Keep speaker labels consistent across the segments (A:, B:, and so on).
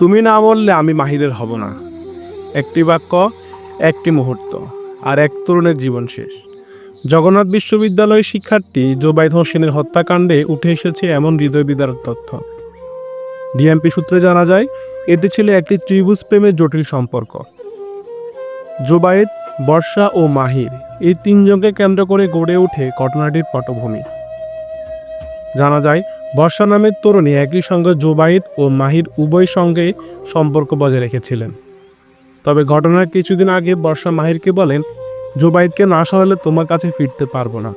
A: তুমি না বললে আমি মাহিরের হব না। একটি বাক্য, একটি মুহূর্ত, আর এক তরুণের জীবন শেষ। জগন্নাথ বিশ্ববিদ্যালয়ের শিক্ষার্থী জোবায়েদ হোসেনের হত্যাকাণ্ডে উঠে এসেছে এমন হৃদয় বিদারক তথ্য। ডিএমপি সূত্রে জানা যায়, এটি ছিল একটি ত্রিভুজ প্রেমের জটিল সম্পর্ক। জোবায়েদ, বর্ষা ও মাহির, এই তিনজনকে কেন্দ্র করে গড়ে ওঠে ঘটনাটির পটভূমি। জানা যায়, বর্ষা নামের তরুণী একই সঙ্গে জোবায়েদ ও মাহির উভয় সঙ্গে সম্পর্ক বজায় রেখেছিলেন। তবে ঘটনার কিছুদিন আগে বর্ষা মাহিরকে বলেন, জোবায়েদকে না সরালে তোমার কাছে ফিরতে পারবো না।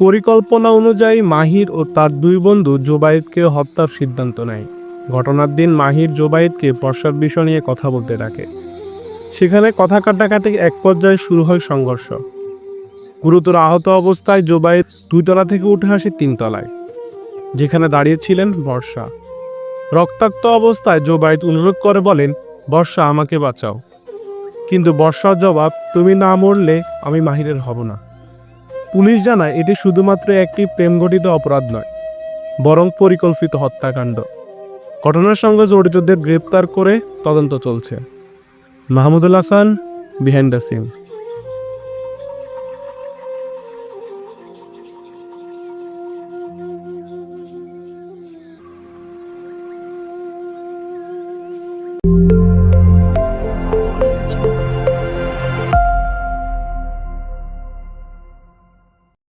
A: পরিকল্পনা অনুযায়ী মাহির ও তার দুই বন্ধু জোবায়েদকে হত্যার সিদ্ধান্ত নেয়। ঘটনার দিন মাহির জোবায়েদকে বর্ষার বিষয় নিয়ে কথা বলতে ডাকে। সেখানে কথা কাটাকাটি এক পর্যায়ে শুরু হয় সংঘর্ষ। গুরুতর আহত অবস্থায় জোবায়েদ 2 তলা থেকে উঠে আসে 3 তলায়, যেখানে দাঁড়িয়েছিলেন বর্ষা। রক্তাক্ত অবস্থায় জোবায়েদ অনুরোধ করে বলেন, বর্ষা আমাকে বাঁচাও। কিন্তু বর্ষার জবাব, তুমি না মরলে আমি মাহিরের হব না। পুলিশ জানায়, এটি শুধুমাত্র একটি প্রেমঘটিত অপরাধ নয়, বরং পরিকল্পিত হত্যাকাণ্ড। ঘটনার সঙ্গে জড়িতদের গ্রেপ্তার করে তদন্ত চলছে। Mahmudul Hasan, behind the scene.